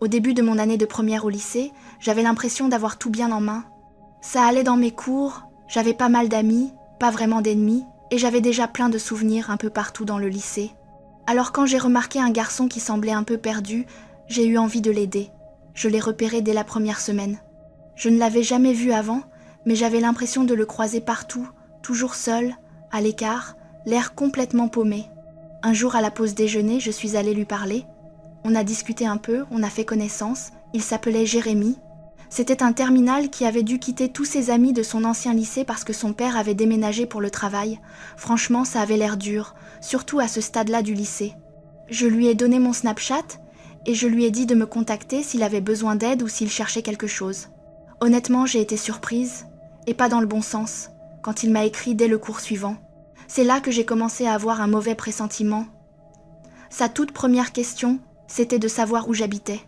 Au début de mon année de première au lycée, j'avais l'impression d'avoir tout bien en main. Ça allait dans mes cours, j'avais pas mal d'amis, pas vraiment d'ennemis, et j'avais déjà plein de souvenirs un peu partout dans le lycée. Alors quand j'ai remarqué un garçon qui semblait un peu perdu, j'ai eu envie de l'aider. Je l'ai repéré dès la première semaine. Je ne l'avais jamais vu avant, mais j'avais l'impression de le croiser partout, toujours seul, à l'écart, l'air complètement paumé. Un jour à la pause déjeuner, je suis allée lui parler. On a discuté un peu, on a fait connaissance, il s'appelait Jérémy. C'était un terminal qui avait dû quitter tous ses amis de son ancien lycée parce que son père avait déménagé pour le travail. Franchement, ça avait l'air dur, surtout à ce stade-là du lycée. Je lui ai donné mon Snapchat et je lui ai dit de me contacter s'il avait besoin d'aide ou s'il cherchait quelque chose. Honnêtement, j'ai été surprise, et pas dans le bon sens, quand il m'a écrit dès le cours suivant. C'est là que j'ai commencé à avoir un mauvais pressentiment. Sa toute première question, c'était de savoir où j'habitais.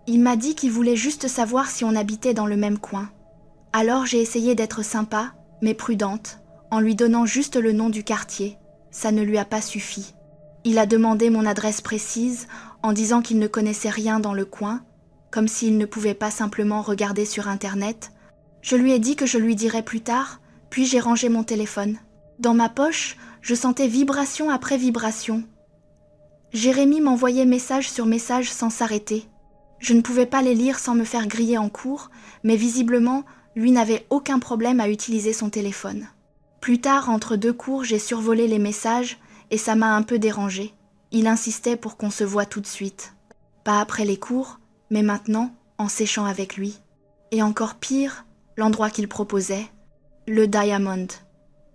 Il m'a dit qu'il voulait juste savoir si on habitait dans le même coin. Alors j'ai essayé d'être sympa, mais prudente, en lui donnant juste le nom du quartier. Ça ne lui a pas suffi. Il a demandé mon adresse précise en disant qu'il ne connaissait rien dans le coin, comme s'il ne pouvait pas simplement regarder sur Internet. Je lui ai dit que je lui dirais plus tard, puis j'ai rangé mon téléphone. Dans ma poche, je sentais vibration après vibration. Jérémy m'envoyait message sur message sans s'arrêter. Je ne pouvais pas les lire sans me faire griller en cours, mais visiblement, lui n'avait aucun problème à utiliser son téléphone. Plus tard, entre deux cours, j'ai survolé les messages et ça m'a un peu dérangée. Il insistait pour qu'on se voie tout de suite. Pas après les cours, mais maintenant, en séchant avec lui. Et encore pire, l'endroit qu'il proposait, le Diamond.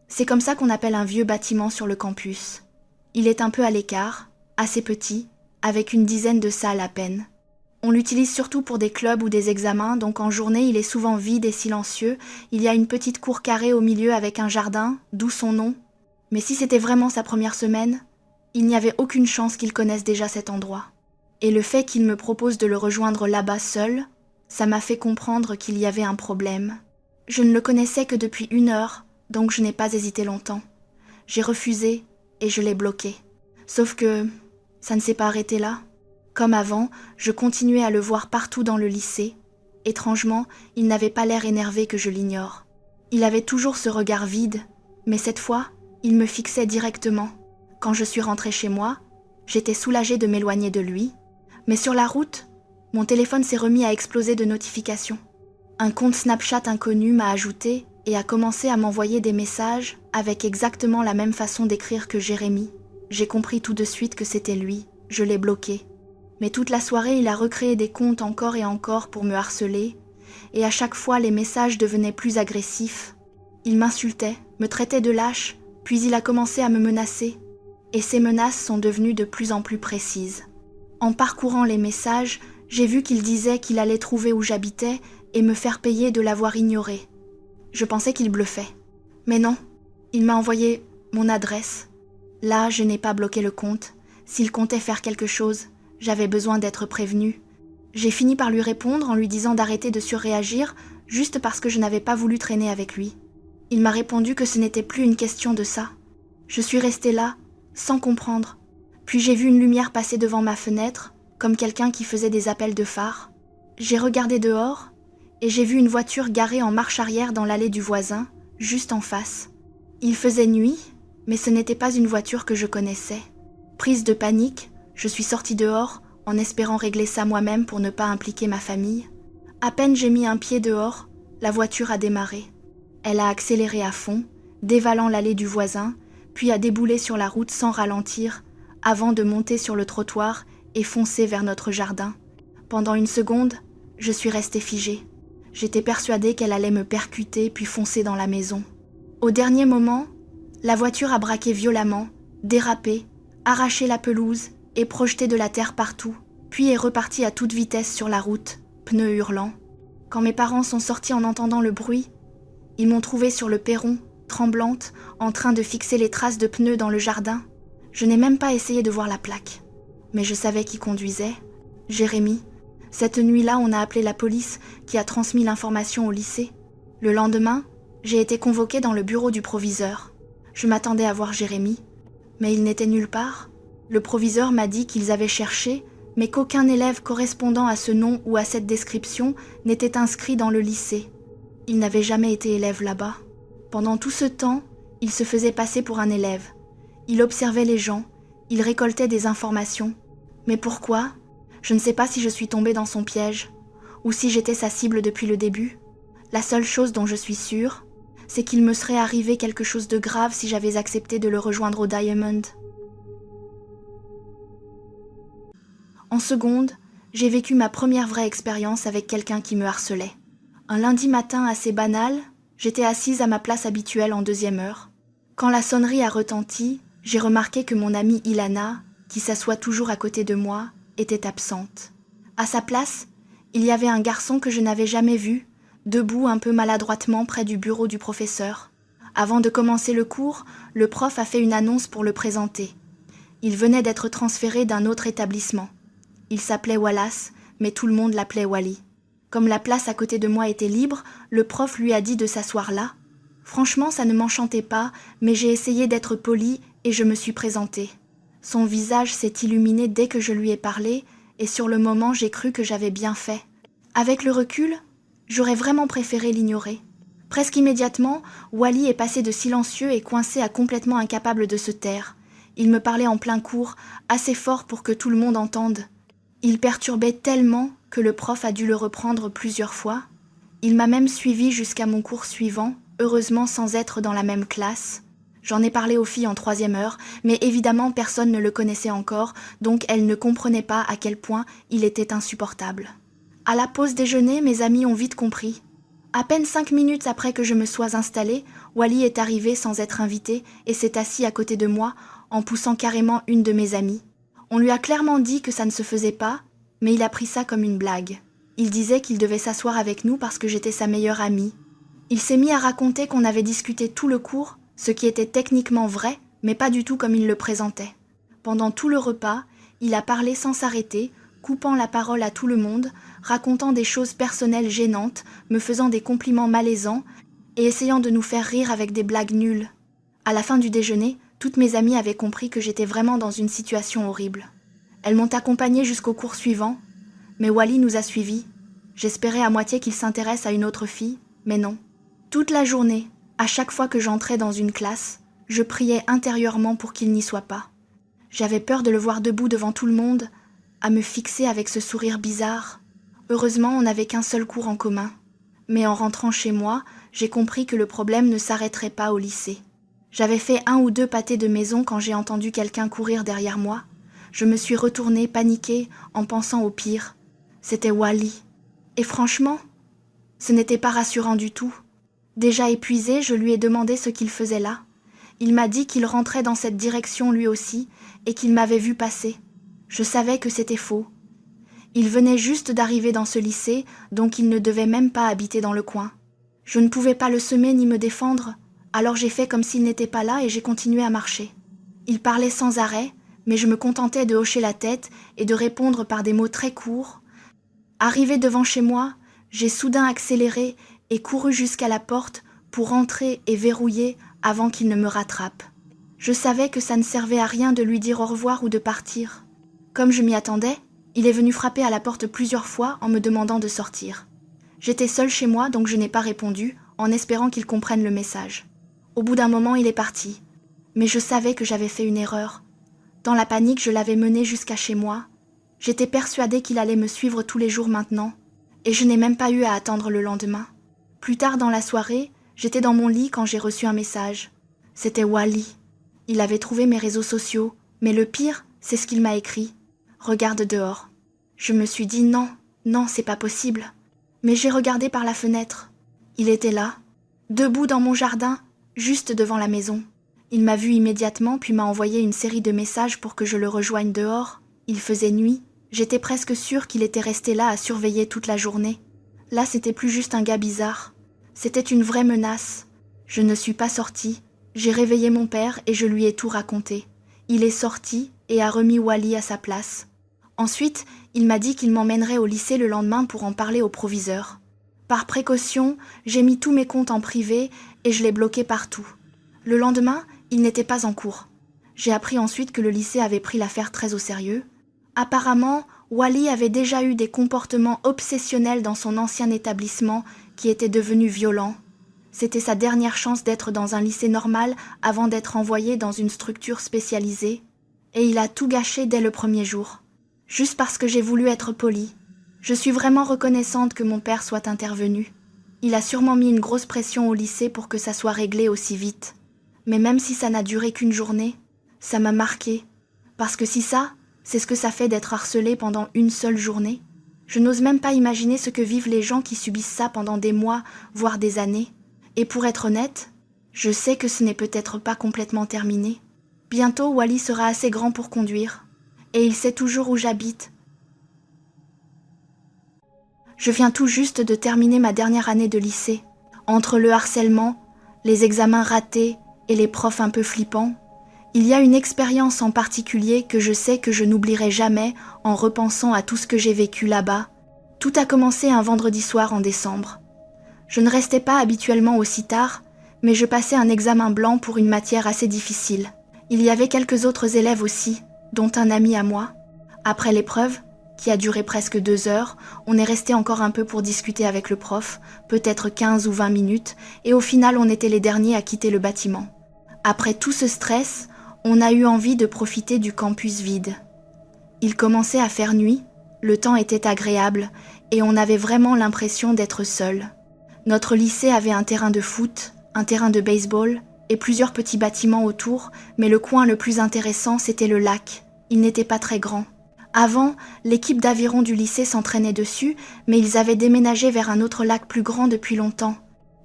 C'est comme ça qu'on appelle un vieux bâtiment sur le campus. Il est un peu à l'écart, assez petit, avec une dizaine de salles à peine. On l'utilise surtout pour des clubs ou des examens, donc en journée il est souvent vide et silencieux. Il y a une petite cour carrée au milieu avec un jardin, d'où son nom. Mais si c'était vraiment sa première semaine, il n'y avait aucune chance qu'il connaisse déjà cet endroit. Et le fait qu'il me propose de le rejoindre là-bas seul, ça m'a fait comprendre qu'il y avait un problème. Je ne le connaissais que depuis 1 heure, donc je n'ai pas hésité longtemps. J'ai refusé et je l'ai bloqué. Sauf que ça ne s'est pas arrêté là. Comme avant, je continuais à le voir partout dans le lycée. Étrangement, il n'avait pas l'air énervé que je l'ignore. Il avait toujours ce regard vide, mais cette fois, il me fixait directement. Quand je suis rentrée chez moi, j'étais soulagée de m'éloigner de lui, mais sur la route, mon téléphone s'est remis à exploser de notifications. Un compte Snapchat inconnu m'a ajoutée et a commencé à m'envoyer des messages avec exactement la même façon d'écrire que Jérémy. J'ai compris tout de suite que c'était lui, je l'ai bloqué. Mais toute la soirée, il a recréé des comptes encore et encore pour me harceler, et à chaque fois, les messages devenaient plus agressifs. Il m'insultait, me traitait de lâche, puis il a commencé à me menacer, et ces menaces sont devenues de plus en plus précises. En parcourant les messages, j'ai vu qu'il disait qu'il allait trouver où j'habitais et me faire payer de l'avoir ignoré. Je pensais qu'il bluffait. Mais non, il m'a envoyé mon adresse. Là, je n'ai pas bloqué le compte. S'il comptait faire quelque chose, j'avais besoin d'être prévenue. J'ai fini par lui répondre en lui disant d'arrêter de surréagir juste parce que je n'avais pas voulu traîner avec lui. Il m'a répondu que ce n'était plus une question de ça. Je suis restée là, sans comprendre. Puis j'ai vu une lumière passer devant ma fenêtre, comme quelqu'un qui faisait des appels de phare. J'ai regardé dehors et j'ai vu une voiture garée en marche arrière dans l'allée du voisin, juste en face. Il faisait nuit, mais ce n'était pas une voiture que je connaissais. Prise de panique, je suis sortie dehors en espérant régler ça moi-même pour ne pas impliquer ma famille. À peine j'ai mis un pied dehors, la voiture a démarré. Elle a accéléré à fond, dévalant l'allée du voisin, puis a déboulé sur la route sans ralentir, avant de monter sur le trottoir et foncer vers notre jardin. Pendant 1 seconde, je suis restée figée. J'étais persuadée qu'elle allait me percuter puis foncer dans la maison. Au dernier moment, la voiture a braqué violemment, dérapé, arraché la pelouse et projeté de la terre partout, puis est repartie à toute vitesse sur la route, pneus hurlants. Quand mes parents sont sortis en entendant le bruit, ils m'ont trouvée sur le perron, tremblante, en train de fixer les traces de pneus dans le jardin. Je n'ai même pas essayé de voir la plaque. Mais je savais qui conduisait, Jérémy. Cette nuit-là, on a appelé la police qui a transmis l'information au lycée. Le lendemain, j'ai été convoquée dans le bureau du proviseur. Je m'attendais à voir Jérémy, mais il n'était nulle part. Le proviseur m'a dit qu'ils avaient cherché, mais qu'aucun élève correspondant à ce nom ou à cette description n'était inscrit dans le lycée. Il n'avait jamais été élève là-bas. Pendant tout ce temps, il se faisait passer pour un élève. Il observait les gens, il récoltait des informations. Mais pourquoi ? Je ne sais pas si je suis tombée dans son piège, ou si j'étais sa cible depuis le début. La seule chose dont je suis sûre, c'est qu'il me serait arrivé quelque chose de grave si j'avais accepté de le rejoindre au Diamond. En seconde, j'ai vécu ma première vraie expérience avec quelqu'un qui me harcelait. Un lundi matin assez banal, j'étais assise à ma place habituelle en deuxième heure. Quand la sonnerie a retenti, j'ai remarqué que mon amie Ilana, qui s'assoit toujours à côté de moi, était absente. À sa place, il y avait un garçon que je n'avais jamais vu, debout un peu maladroitement près du bureau du professeur. Avant de commencer le cours, le prof a fait une annonce pour le présenter. Il venait d'être transféré d'un autre établissement. Il s'appelait Wallace, mais tout le monde l'appelait Wally. Comme la place à côté de moi était libre, le prof lui a dit de s'asseoir là. Franchement, ça ne m'enchantait pas, mais j'ai essayé d'être polie et je me suis présentée. Son visage s'est illuminé dès que je lui ai parlé, et sur le moment, j'ai cru que j'avais bien fait. Avec le recul, j'aurais vraiment préféré l'ignorer. Presque immédiatement, Wally est passé de silencieux et coincé à complètement incapable de se taire. Il me parlait en plein cours, assez fort pour que tout le monde entende. Il perturbait tellement que le prof a dû le reprendre plusieurs fois. Il m'a même suivi jusqu'à mon cours suivant, heureusement sans être dans la même classe. J'en ai parlé aux filles en troisième heure, mais évidemment personne ne le connaissait encore, donc elles ne comprenaient pas à quel point il était insupportable. À la pause déjeuner, mes amis ont vite compris. À peine 5 minutes après que je me sois installée, Wally est arrivé sans être invité et s'est assis à côté de moi en poussant carrément une de mes amies. On lui a clairement dit que ça ne se faisait pas, mais il a pris ça comme une blague. Il disait qu'il devait s'asseoir avec nous parce que j'étais sa meilleure amie. Il s'est mis à raconter qu'on avait discuté tout le cours, ce qui était techniquement vrai, mais pas du tout comme il le présentait. Pendant tout le repas, il a parlé sans s'arrêter, coupant la parole à tout le monde, racontant des choses personnelles gênantes, me faisant des compliments malaisants et essayant de nous faire rire avec des blagues nulles. À la fin du déjeuner, toutes mes amies avaient compris que j'étais vraiment dans une situation horrible. Elles m'ont accompagnée jusqu'au cours suivant, mais Wally nous a suivis. J'espérais à moitié qu'il s'intéresse à une autre fille, mais non. Toute la journée, à chaque fois que j'entrais dans une classe, je priais intérieurement pour qu'il n'y soit pas. J'avais peur de le voir debout devant tout le monde, à me fixer avec ce sourire bizarre. Heureusement, on n'avait qu'un seul cours en commun. Mais en rentrant chez moi, j'ai compris que le problème ne s'arrêterait pas au lycée. J'avais fait 1 ou 2 pâtés de maison quand j'ai entendu quelqu'un courir derrière moi. Je me suis retournée, paniquée, en pensant au pire. C'était Wally. Et franchement, ce n'était pas rassurant du tout. Déjà épuisé, je lui ai demandé ce qu'il faisait là. Il m'a dit qu'il rentrait dans cette direction lui aussi et qu'il m'avait vu passer. Je savais que c'était faux. Il venait juste d'arriver dans ce lycée, donc il ne devait même pas habiter dans le coin. Je ne pouvais pas le semer ni me défendre, alors j'ai fait comme s'il n'était pas là et j'ai continué à marcher. Il parlait sans arrêt, mais je me contentais de hocher la tête et de répondre par des mots très courts. Arrivé devant chez moi, j'ai soudain accéléré et couru jusqu'à la porte pour entrer et verrouiller avant qu'il ne me rattrape. Je savais que ça ne servait à rien de lui dire au revoir ou de partir. Comme je m'y attendais, il est venu frapper à la porte plusieurs fois en me demandant de sortir. J'étais seule chez moi, donc je n'ai pas répondu, en espérant qu'il comprenne le message. Au bout d'un moment, il est parti. Mais je savais que j'avais fait une erreur. Dans la panique, je l'avais mené jusqu'à chez moi. J'étais persuadée qu'il allait me suivre tous les jours maintenant, et je n'ai même pas eu à attendre le lendemain. Plus tard dans la soirée, j'étais dans mon lit quand j'ai reçu un message. C'était Wally. Il avait trouvé mes réseaux sociaux, mais le pire, c'est ce qu'il m'a écrit. Regarde dehors. Je me suis dit non, c'est pas possible. Mais j'ai regardé par la fenêtre. Il était là, debout dans mon jardin, juste devant la maison. Il m'a vu immédiatement puis m'a envoyé une série de messages pour que je le rejoigne dehors. Il faisait nuit. J'étais presque sûre qu'il était resté là à surveiller toute la journée. Là, c'était plus juste un gars bizarre. C'était une vraie menace. Je ne suis pas sortie. J'ai réveillé mon père et je lui ai tout raconté. Il est sorti et a remis Wally à sa place. Ensuite, il m'a dit qu'il m'emmènerait au lycée le lendemain pour en parler au proviseur. Par précaution, j'ai mis tous mes comptes en privé et je l'ai bloqué partout. Le lendemain, il n'était pas en cours. J'ai appris ensuite que le lycée avait pris l'affaire très au sérieux. Apparemment, Wally avait déjà eu des comportements obsessionnels dans son ancien établissement qui était devenu violent. C'était sa dernière chance d'être dans un lycée normal avant d'être envoyé dans une structure spécialisée. Et il a tout gâché dès le premier jour. Juste parce que j'ai voulu être polie. Je suis vraiment reconnaissante que mon père soit intervenu. Il a sûrement mis une grosse pression au lycée pour que ça soit réglé aussi vite. Mais même si ça n'a duré qu'une journée, ça m'a marquée. Parce que si ça, c'est ce que ça fait d'être harcelé pendant une seule journée, je n'ose même pas imaginer ce que vivent les gens qui subissent ça pendant des mois, voire des années. Et pour être honnête, je sais que ce n'est peut-être pas complètement terminé. Bientôt, Wally sera assez grand pour conduire. Et il sait toujours où j'habite. Je viens tout juste de terminer ma dernière année de lycée. Entre le harcèlement, les examens ratés et les profs un peu flippants, il y a une expérience en particulier que je sais que je n'oublierai jamais en repensant à tout ce que j'ai vécu là-bas. Tout a commencé un vendredi soir en décembre. Je ne restais pas habituellement aussi tard, mais je passais un examen blanc pour une matière assez difficile. Il y avait quelques autres élèves aussi, dont un ami à moi. Après l'épreuve, qui a duré presque 2 heures, on est resté encore un peu pour discuter avec le prof, peut-être 15 ou 20 minutes, et au final on était les derniers à quitter le bâtiment. Après tout ce stress, on a eu envie de profiter du campus vide. Il commençait à faire nuit, le temps était agréable, et on avait vraiment l'impression d'être seul. Notre lycée avait un terrain de foot, un terrain de baseball, et plusieurs petits bâtiments autour, mais le coin le plus intéressant, c'était le lac. Il n'était pas très grand. Avant, l'équipe d'aviron du lycée s'entraînait dessus, mais ils avaient déménagé vers un autre lac plus grand depuis longtemps.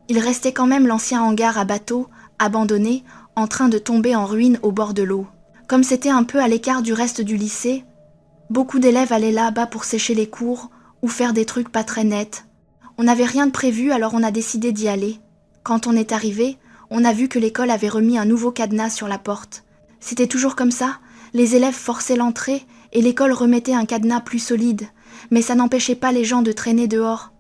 Il restait quand même l'ancien hangar à bateaux, abandonné, en train de tomber en ruine au bord de l'eau. Comme c'était un peu à l'écart du reste du lycée, beaucoup d'élèves allaient là-bas pour sécher les cours ou faire des trucs pas très nets. On n'avait rien de prévu, alors on a décidé d'y aller. Quand on est arrivé, on a vu que l'école avait remis un nouveau cadenas sur la porte. C'était toujours comme ça, les élèves forçaient l'entrée et l'école remettait un cadenas plus solide, mais ça n'empêchait pas les gens de traîner dehors.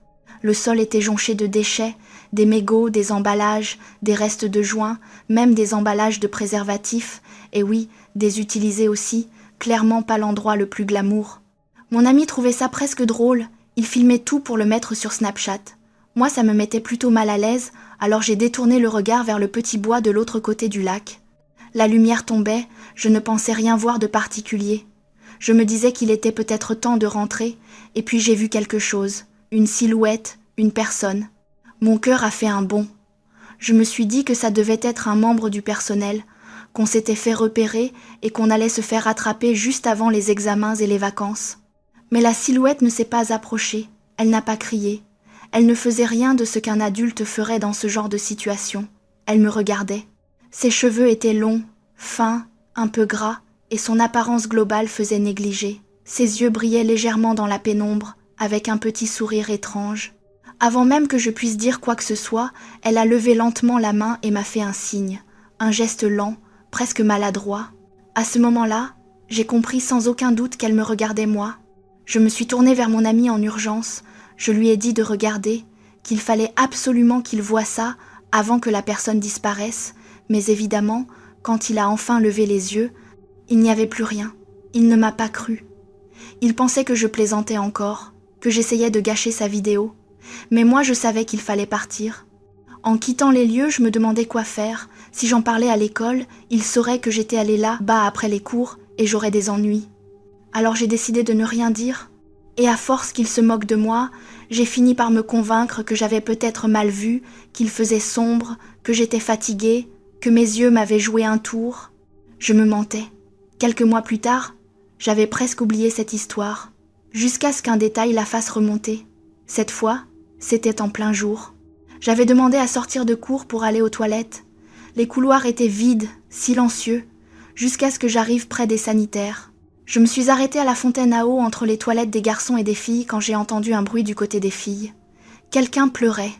Le sol était jonché de déchets, des mégots, des emballages, des restes de joints, même des emballages de préservatifs, et oui, des utilisés aussi, clairement pas l'endroit le plus glamour. Mon ami trouvait ça presque drôle, il filmait tout pour le mettre sur Snapchat. Moi, ça me mettait plutôt mal à l'aise, alors j'ai détourné le regard vers le petit bois de l'autre côté du lac. La lumière tombait, je ne pensais rien voir de particulier. Je me disais qu'il était peut-être temps de rentrer, et puis j'ai vu quelque chose, une silhouette, une personne. Mon cœur a fait un bond. Je me suis dit que ça devait être un membre du personnel, qu'on s'était fait repérer et qu'on allait se faire attraper juste avant les examens et les vacances. Mais la silhouette ne s'est pas approchée, elle n'a pas crié. Elle ne faisait rien de ce qu'un adulte ferait dans ce genre de situation. Elle me regardait. Ses cheveux étaient longs, fins, un peu gras, et son apparence globale faisait négliger. Ses yeux brillaient légèrement dans la pénombre, avec un petit sourire étrange. Avant même que je puisse dire quoi que ce soit, elle a levé lentement la main et m'a fait un signe, un geste lent, presque maladroit. À ce moment-là, j'ai compris sans aucun doute qu'elle me regardait moi. Je me suis tournée vers mon ami en urgence, je lui ai dit de regarder, qu'il fallait absolument qu'il voie ça avant que la personne disparaisse, mais évidemment, quand il a enfin levé les yeux, il n'y avait plus rien. Il ne m'a pas cru. Il pensait que je plaisantais encore, que j'essayais de gâcher sa vidéo. Mais moi, je savais qu'il fallait partir. En quittant les lieux, je me demandais quoi faire. Si j'en parlais à l'école, ils sauraient que j'étais allée là-bas après les cours et j'aurais des ennuis. Alors j'ai décidé de ne rien dire. Et à force qu'il se moque de moi, j'ai fini par me convaincre que j'avais peut-être mal vu, qu'il faisait sombre, que j'étais fatiguée, que mes yeux m'avaient joué un tour. Je me mentais. Quelques mois plus tard, j'avais presque oublié cette histoire, jusqu'à ce qu'un détail la fasse remonter. Cette fois, c'était en plein jour. J'avais demandé à sortir de cours pour aller aux toilettes. Les couloirs étaient vides, silencieux, jusqu'à ce que j'arrive près des sanitaires. Je me suis arrêtée à la fontaine à eau entre les toilettes des garçons et des filles quand j'ai entendu un bruit du côté des filles. Quelqu'un pleurait.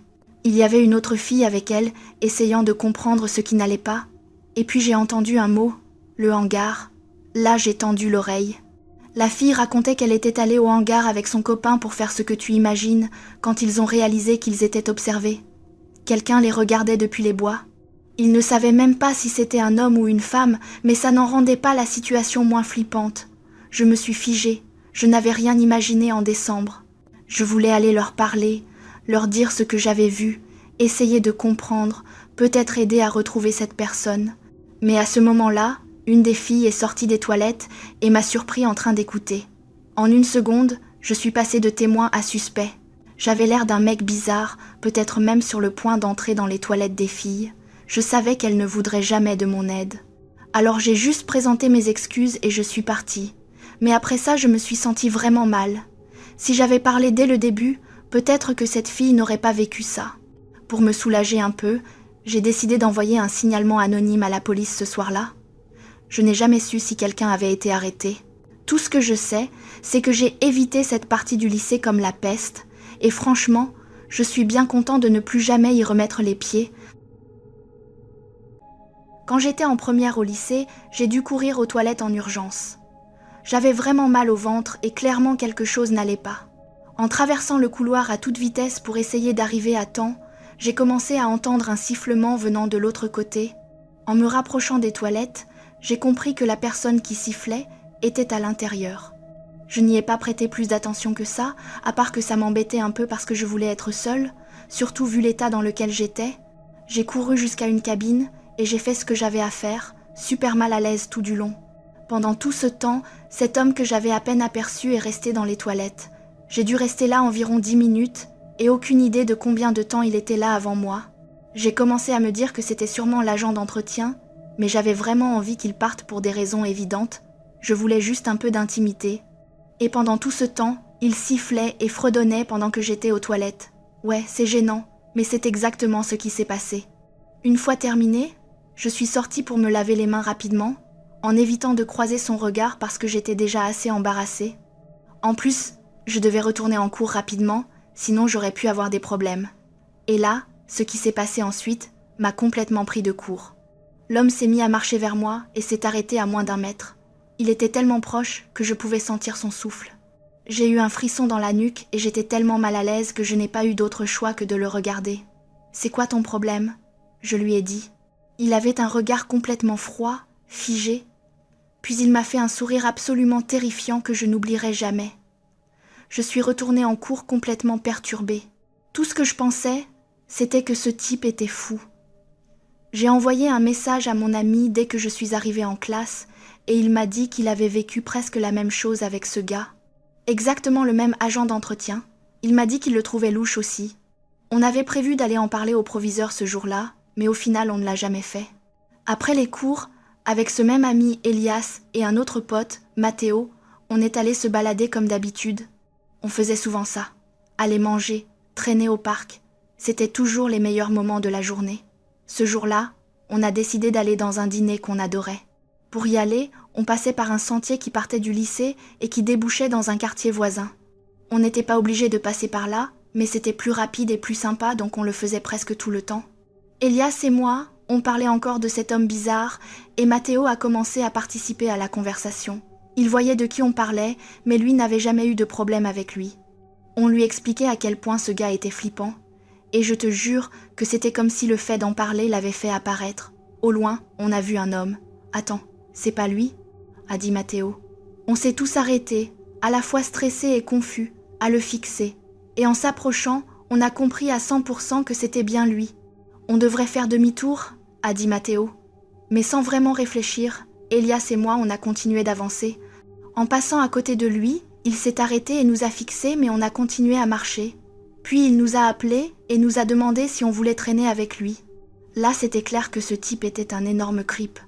Il y avait une autre fille avec elle, essayant de comprendre ce qui n'allait pas. Et puis j'ai entendu un mot, le hangar. Là, j'ai tendu l'oreille. La fille racontait qu'elle était allée au hangar avec son copain pour faire ce que tu imagines quand ils ont réalisé qu'ils étaient observés. Quelqu'un les regardait depuis les bois. Ils ne savaient même pas si c'était un homme ou une femme, mais ça n'en rendait pas la situation moins flippante. Je me suis figée. Je n'avais rien imaginé en décembre. Je voulais aller leur parler, leur dire ce que j'avais vu, essayer de comprendre, peut-être aider à retrouver cette personne. Mais à ce moment-là, une des filles est sortie des toilettes et m'a surpris en train d'écouter. En une seconde, je suis passée de témoin à suspect. J'avais l'air d'un mec bizarre, peut-être même sur le point d'entrer dans les toilettes des filles. Je savais qu'elles ne voudraient jamais de mon aide. Alors j'ai juste présenté mes excuses et je suis partie. Mais après ça, je me suis sentie vraiment mal. Si j'avais parlé dès le début, peut-être que cette fille n'aurait pas vécu ça. Pour me soulager un peu, j'ai décidé d'envoyer un signalement anonyme à la police ce soir-là. Je n'ai jamais su si quelqu'un avait été arrêté. Tout ce que je sais, c'est que j'ai évité cette partie du lycée comme la peste, et franchement, je suis bien content de ne plus jamais y remettre les pieds. Quand j'étais en première au lycée, j'ai dû courir aux toilettes en urgence. J'avais vraiment mal au ventre et clairement quelque chose n'allait pas. En traversant le couloir à toute vitesse pour essayer d'arriver à temps, j'ai commencé à entendre un sifflement venant de l'autre côté. En me rapprochant des toilettes, j'ai compris que la personne qui sifflait était à l'intérieur. Je n'y ai pas prêté plus d'attention que ça, à part que ça m'embêtait un peu parce que je voulais être seule, surtout vu l'état dans lequel j'étais. J'ai couru jusqu'à une cabine et j'ai fait ce que j'avais à faire, super mal à l'aise tout du long. Pendant tout ce temps, cet homme que j'avais à peine aperçu est resté dans les toilettes. J'ai dû rester là environ 10 minutes et aucune idée de combien de temps il était là avant moi. J'ai commencé à me dire que c'était sûrement l'agent d'entretien, mais j'avais vraiment envie qu'il parte pour des raisons évidentes. Je voulais juste un peu d'intimité. Et pendant tout ce temps, il sifflait et fredonnait pendant que j'étais aux toilettes. Ouais, c'est gênant, mais c'est exactement ce qui s'est passé. Une fois terminé, je suis sortie pour me laver les mains rapidement, en évitant de croiser son regard parce que j'étais déjà assez embarrassée. En plus, je devais retourner en cours rapidement, sinon j'aurais pu avoir des problèmes. Et là, ce qui s'est passé ensuite m'a complètement pris de court. L'homme s'est mis à marcher vers moi et s'est arrêté à moins d'1 mètre. Il était tellement proche que je pouvais sentir son souffle. J'ai eu un frisson dans la nuque et j'étais tellement mal à l'aise que je n'ai pas eu d'autre choix que de le regarder. « C'est quoi ton problème ?» je lui ai dit. Il avait un regard complètement froid, figé. Puis il m'a fait un sourire absolument terrifiant que je n'oublierai jamais. Je suis retournée en cours complètement perturbée. Tout ce que je pensais, c'était que ce type était fou. J'ai envoyé un message à mon ami dès que je suis arrivée en classe et il m'a dit qu'il avait vécu presque la même chose avec ce gars. Exactement le même agent d'entretien. Il m'a dit qu'il le trouvait louche aussi. On avait prévu d'aller en parler au proviseur ce jour-là, mais au final on ne l'a jamais fait. Après les cours, avec ce même ami Elias et un autre pote, Mathéo, on est allé se balader comme d'habitude. On faisait souvent ça. Aller manger, traîner au parc. C'était toujours les meilleurs moments de la journée. Ce jour-là, on a décidé d'aller dans un dîner qu'on adorait. Pour y aller, on passait par un sentier qui partait du lycée et qui débouchait dans un quartier voisin. On n'était pas obligé de passer par là, mais c'était plus rapide et plus sympa, donc on le faisait presque tout le temps. Elias et moi, on parlait encore de cet homme bizarre, et Mathéo a commencé à participer à la conversation. Il voyait de qui on parlait, mais lui n'avait jamais eu de problème avec lui. On lui expliquait à quel point ce gars était flippant, et je te jure que c'était comme si le fait d'en parler l'avait fait apparaître. Au loin, on a vu un homme. « Attends, c'est pas lui ?» a dit Mathéo. On s'est tous arrêtés, à la fois stressés et confus, à le fixer. Et en s'approchant, on a compris à 100% que c'était bien lui. « On devrait faire demi-tour ?» a dit Mathéo. Mais sans vraiment réfléchir, Elias et moi, on a continué d'avancer. En passant à côté de lui, il s'est arrêté et nous a fixés, mais on a continué à marcher. Puis il nous a appelés et nous a demandé si on voulait traîner avec lui. Là, c'était clair que ce type était un énorme creep.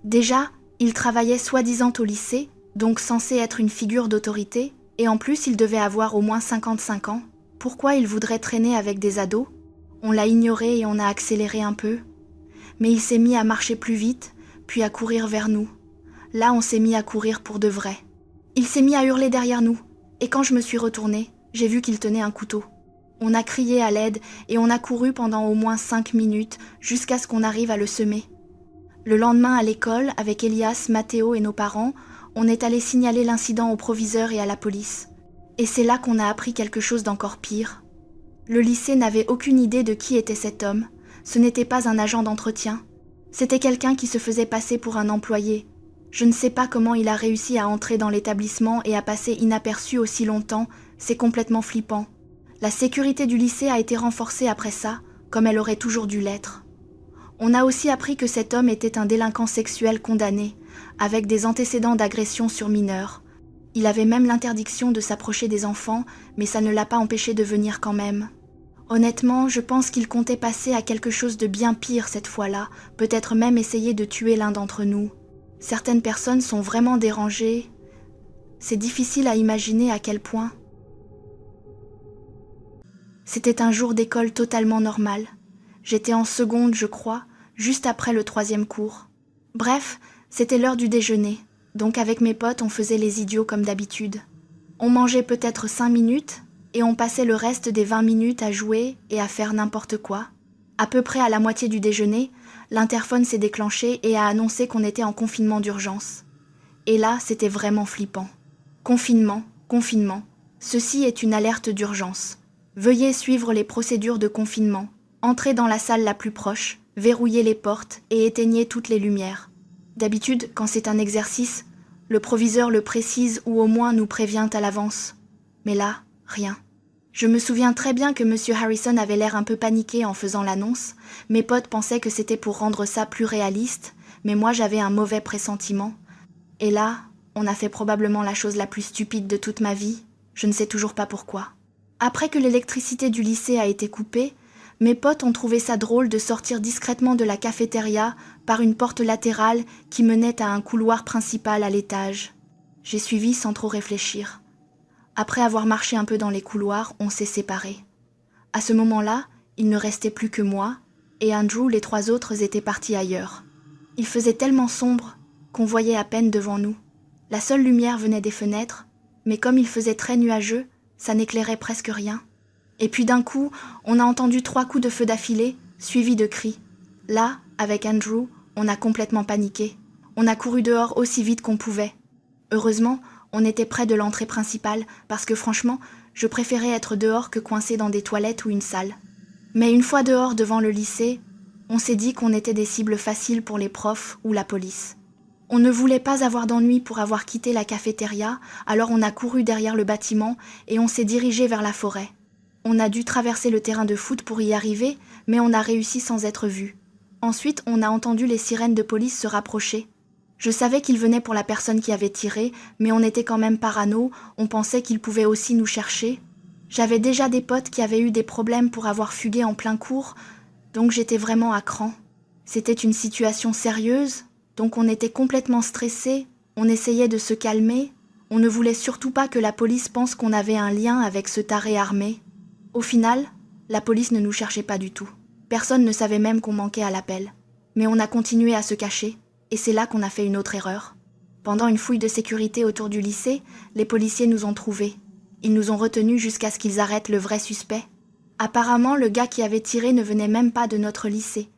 Déjà, il travaillait soi-disant au lycée, donc censé être une figure d'autorité, et en plus il devait avoir au moins 55 ans. Pourquoi il voudrait traîner avec des ados ? On l'a ignoré et on a accéléré un peu. Mais il s'est mis à marcher plus vite, puis à courir vers nous. Là, on s'est mis à courir pour de vrai. Il s'est mis à hurler derrière nous, et quand je me suis retournée, j'ai vu qu'il tenait un couteau. On a crié à l'aide et on a couru pendant au moins 5 minutes jusqu'à ce qu'on arrive à le semer. Le lendemain à l'école, avec Elias, Mathéo et nos parents, on est allé signaler l'incident au proviseur et à la police. Et c'est là qu'on a appris quelque chose d'encore pire. Le lycée n'avait aucune idée de qui était cet homme. Ce n'était pas un agent d'entretien. C'était quelqu'un qui se faisait passer pour un employé. Je ne sais pas comment il a réussi à entrer dans l'établissement et à passer inaperçu aussi longtemps, c'est complètement flippant. La sécurité du lycée a été renforcée après ça, comme elle aurait toujours dû l'être. On a aussi appris que cet homme était un délinquant sexuel condamné, avec des antécédents d'agression sur mineurs. Il avait même l'interdiction de s'approcher des enfants, mais ça ne l'a pas empêché de venir quand même. Honnêtement, je pense qu'il comptait passer à quelque chose de bien pire cette fois-là, peut-être même essayer de tuer l'un d'entre nous. Certaines personnes sont vraiment dérangées. C'est difficile à imaginer à quel point. C'était un jour d'école totalement normal. J'étais en seconde, je crois, juste après le 3e cours. Bref, c'était l'heure du déjeuner, donc avec mes potes, on faisait les idiots comme d'habitude. On mangeait peut-être 5 minutes, et on passait le reste des 20 minutes à jouer et à faire n'importe quoi. À peu près à la moitié du déjeuner, l'interphone s'est déclenché et a annoncé qu'on était en confinement d'urgence. Et là, c'était vraiment flippant. Confinement, confinement. Ceci est une alerte d'urgence. Veuillez suivre les procédures de confinement. Entrez dans la salle la plus proche, verrouillez les portes et éteignez toutes les lumières. D'habitude, quand c'est un exercice, le proviseur le précise ou au moins nous prévient à l'avance. Mais là, rien. Je me souviens très bien que M. Harrison avait l'air un peu paniqué en faisant l'annonce. Mes potes pensaient que c'était pour rendre ça plus réaliste, mais moi j'avais un mauvais pressentiment. Et là, on a fait probablement la chose la plus stupide de toute ma vie. Je ne sais toujours pas pourquoi. Après que l'électricité du lycée a été coupée, mes potes ont trouvé ça drôle de sortir discrètement de la cafétéria par une porte latérale qui menait à un couloir principal à l'étage. J'ai suivi sans trop réfléchir. Après avoir marché un peu dans les couloirs, on s'est séparés. À ce moment-là, il ne restait plus que moi, et Andrew, les 3 autres étaient partis ailleurs. Il faisait tellement sombre qu'on voyait à peine devant nous. La seule lumière venait des fenêtres, mais comme il faisait très nuageux, ça n'éclairait presque rien. Et puis d'un coup, on a entendu 3 coups de feu d'affilée, suivis de cris. Là, avec Andrew, on a complètement paniqué. On a couru dehors aussi vite qu'on pouvait. Heureusement, on était près de l'entrée principale, parce que franchement, je préférais être dehors que coincé dans des toilettes ou une salle. Mais une fois dehors devant le lycée, on s'est dit qu'on était des cibles faciles pour les profs ou la police. On ne voulait pas avoir d'ennui pour avoir quitté la cafétéria, alors on a couru derrière le bâtiment et on s'est dirigé vers la forêt. On a dû traverser le terrain de foot pour y arriver, mais on a réussi sans être vu. Ensuite, on a entendu les sirènes de police se rapprocher. Je savais qu'ils venaient pour la personne qui avait tiré, mais on était quand même parano, on pensait qu'ils pouvaient aussi nous chercher. J'avais déjà des potes qui avaient eu des problèmes pour avoir fugué en plein cours, donc j'étais vraiment à cran. C'était une situation sérieuse, donc on était complètement stressés, on essayait de se calmer, on ne voulait surtout pas que la police pense qu'on avait un lien avec ce taré armé. Au final, la police ne nous cherchait pas du tout. Personne ne savait même qu'on manquait à l'appel. Mais on a continué à se cacher, et c'est là qu'on a fait une autre erreur. Pendant une fouille de sécurité autour du lycée, les policiers nous ont trouvés. Ils nous ont retenus jusqu'à ce qu'ils arrêtent le vrai suspect. Apparemment, le gars qui avait tiré ne venait même pas de notre lycée.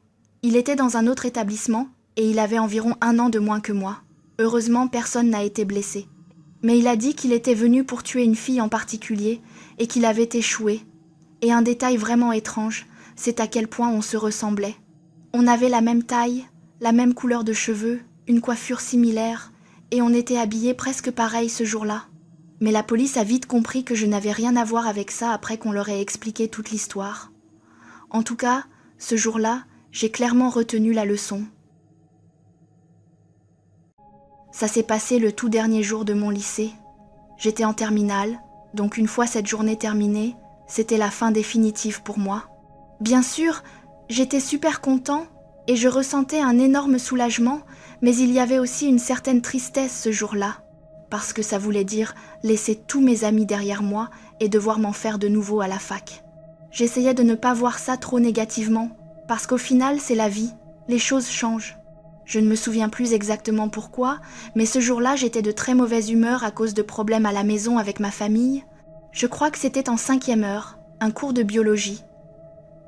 Il était dans un autre établissement, et il avait environ 1 an de moins que moi. Heureusement, personne n'a été blessé. Mais il a dit qu'il était venu pour tuer une fille en particulier, et qu'il avait échoué. Et un détail vraiment étrange, c'est à quel point on se ressemblait. On avait la même taille, la même couleur de cheveux, une coiffure similaire, et on était habillés presque pareil ce jour-là. Mais la police a vite compris que je n'avais rien à voir avec ça après qu'on leur ait expliqué toute l'histoire. En tout cas, ce jour-là, j'ai clairement retenu la leçon. Ça s'est passé le tout dernier jour de mon lycée. J'étais en terminale, donc une fois cette journée terminée, c'était la fin définitive pour moi. Bien sûr, j'étais super content et je ressentais un énorme soulagement, mais il y avait aussi une certaine tristesse ce jour-là, parce que ça voulait dire laisser tous mes amis derrière moi et devoir m'en faire de nouveau à la fac. J'essayais de ne pas voir ça trop négativement, parce qu'au final, c'est la vie, les choses changent. Je ne me souviens plus exactement pourquoi, mais ce jour-là, j'étais de très mauvaise humeur à cause de problèmes à la maison avec ma famille. Je crois que c'était en 5e heure, un cours de biologie.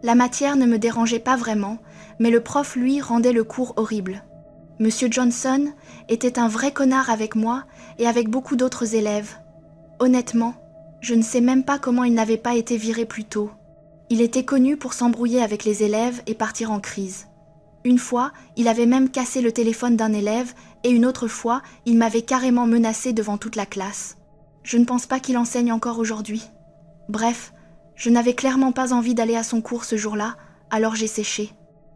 La matière ne me dérangeait pas vraiment, mais le prof, lui, rendait le cours horrible. Monsieur Johnson était un vrai connard avec moi et avec beaucoup d'autres élèves. Honnêtement, je ne sais même pas comment il n'avait pas été viré plus tôt. Il était connu pour s'embrouiller avec les élèves et partir en crise. Une fois, il avait même cassé le téléphone d'un élève et une autre fois, il m'avait carrément menacé devant toute la classe. Je ne pense pas qu'il enseigne encore aujourd'hui. Bref, je n'avais clairement pas envie d'aller à son cours ce jour-là, alors j'ai séché.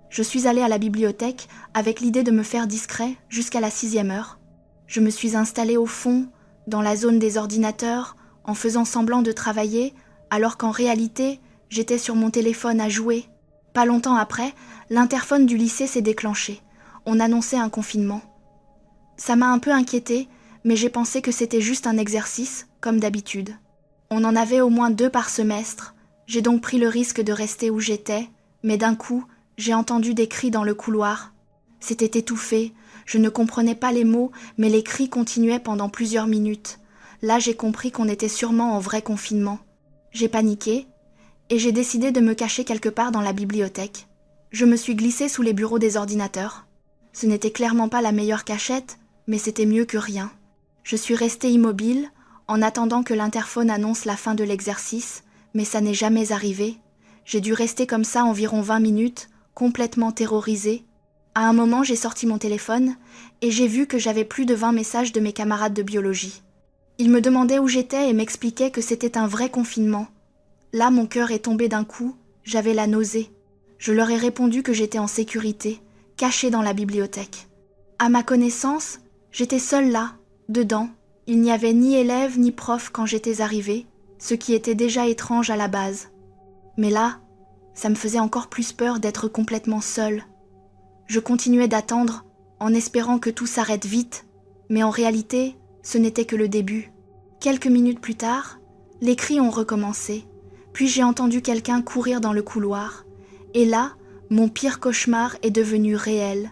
Je suis allée à la bibliothèque avec l'idée de me faire discret jusqu'à la 6e heure. Je me suis installée au fond, dans la zone des ordinateurs, en faisant semblant de travailler, alors qu'en réalité, j'étais sur mon téléphone à jouer. Pas longtemps après, l'interphone du lycée s'est déclenché. On annonçait un confinement. Ça m'a un peu inquiétée, mais j'ai pensé que c'était juste un exercice, comme d'habitude. On en avait au moins 2 par semestre. J'ai donc pris le risque de rester où j'étais, mais d'un coup, j'ai entendu des cris dans le couloir. C'était étouffé, je ne comprenais pas les mots, mais les cris continuaient pendant plusieurs minutes. Là, j'ai compris qu'on était sûrement en vrai confinement. J'ai paniqué, et j'ai décidé de me cacher quelque part dans la bibliothèque. Je me suis glissée sous les bureaux des ordinateurs. Ce n'était clairement pas la meilleure cachette, mais c'était mieux que rien. Je suis restée immobile, en attendant que l'interphone annonce la fin de l'exercice, mais ça n'est jamais arrivé. J'ai dû rester comme ça environ 20 minutes, complètement terrorisée. À un moment, j'ai sorti mon téléphone, et j'ai vu que j'avais plus de 20 messages de mes camarades de biologie. Ils me demandaient où j'étais et m'expliquaient que c'était un vrai confinement. Là, mon cœur est tombé d'un coup, j'avais la nausée. Je leur ai répondu que j'étais en sécurité, cachée dans la bibliothèque. À ma connaissance, j'étais seule là, dedans. Il n'y avait ni élève ni prof quand j'étais arrivée, ce qui était déjà étrange à la base. Mais là, ça me faisait encore plus peur d'être complètement seule. Je continuais d'attendre, en espérant que tout s'arrête vite, mais en réalité, ce n'était que le début. Quelques minutes plus tard, les cris ont recommencé, puis j'ai entendu quelqu'un courir dans le couloir, et là, mon pire cauchemar est devenu réel.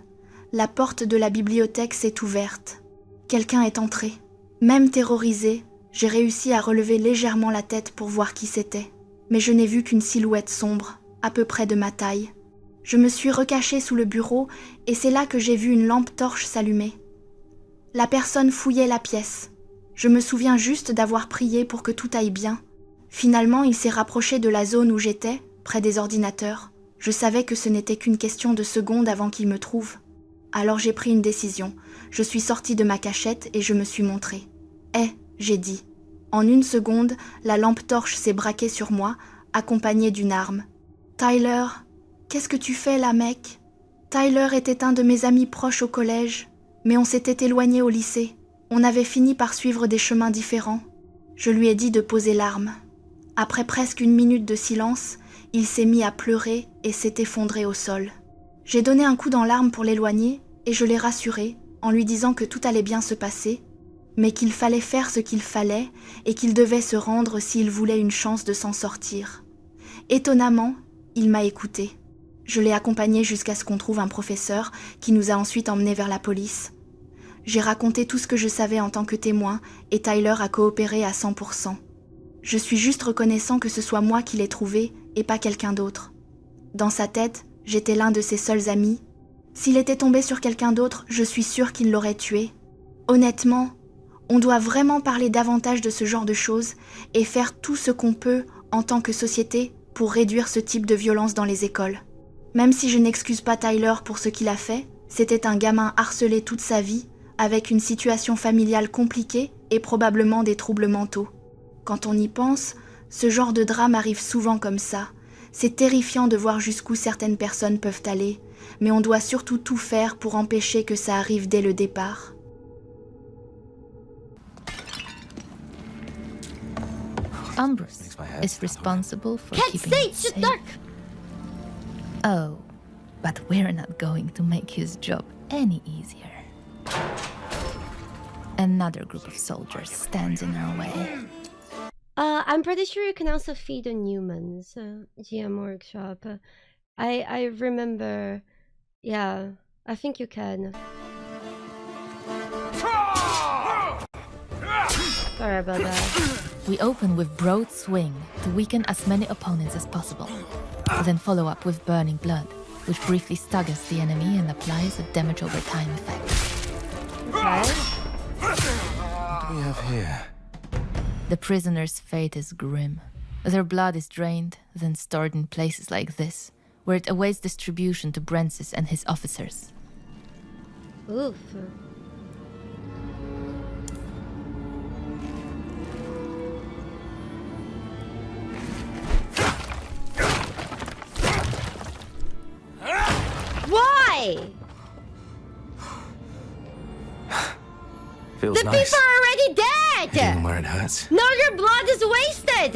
La porte de la bibliothèque s'est ouverte. Quelqu'un est entré. Même terrorisée, j'ai réussi à relever légèrement la tête pour voir qui c'était, mais je n'ai vu qu'une silhouette sombre, à peu près de ma taille. Je me suis recachée sous le bureau et c'est là que j'ai vu une lampe torche s'allumer. La personne fouillait la pièce. Je me souviens juste d'avoir prié pour que tout aille bien. Finalement, il s'est rapproché de la zone où j'étais, près des ordinateurs. Je savais que ce n'était qu'une question de secondes avant qu'il me trouve. Alors j'ai pris une décision. Je suis sortie de ma cachette et je me suis montrée. « Eh !» j'ai dit. En une seconde, la lampe torche s'est braquée sur moi, accompagnée d'une arme. « Tyler, qu'est-ce que tu fais là, mec ?» Tyler était un de mes amis proches au collège, mais on s'était éloignés au lycée. On avait fini par suivre des chemins différents. Je lui ai dit de poser l'arme. Après presque une minute de silence, il s'est mis à pleurer et s'est effondré au sol. J'ai donné un coup dans l'arme pour l'éloigner et je l'ai rassuré en lui disant que tout allait bien se passer, mais qu'il fallait faire ce qu'il fallait et qu'il devait se rendre s'il voulait une chance de s'en sortir. Étonnamment, il m'a écouté. Je l'ai accompagné jusqu'à ce qu'on trouve un professeur qui nous a ensuite emmenés vers la police. J'ai raconté tout ce que je savais en tant que témoin et Tyler a coopéré à 100%. Je suis juste reconnaissant que ce soit moi qui l'ai trouvé et pas quelqu'un d'autre. Dans sa tête, j'étais l'un de ses seuls amis. S'il était tombé sur quelqu'un d'autre, je suis sûre qu'il l'aurait tué. Honnêtement, on doit vraiment parler davantage de ce genre de choses et faire tout ce qu'on peut en tant que société pour réduire ce type de violence dans les écoles. Même si je n'excuse pas Tyler pour ce qu'il a fait, c'était un gamin harcelé toute sa vie, avec une situation familiale compliquée et probablement des troubles mentaux. Quand on y pense, ce genre de drame arrive souvent comme ça. C'est terrifiant de voir jusqu'où certaines personnes peuvent aller, mais on doit surtout tout faire pour empêcher que ça arrive dès le départ. Ambrose is responsible for keeping it safe. Oh, but we're not going to make his job any easier. Another group of soldiers stands in our way. I'm pretty sure you can also feed on humans. GM workshop. I remember. Yeah, I think you can. Sorry about that. We open with Broad Swing to weaken as many opponents as possible. Then follow up with Burning Blood, which briefly staggers the enemy and applies a damage over time effect. Okay. What do we have here? The prisoner's fate is grim. Their blood is drained, then stored in places like this, where it awaits distribution to Brensis and his officers. Oof. Why? Feels The nice. people are already dead! Even where it hurts. Now your blood is wasted!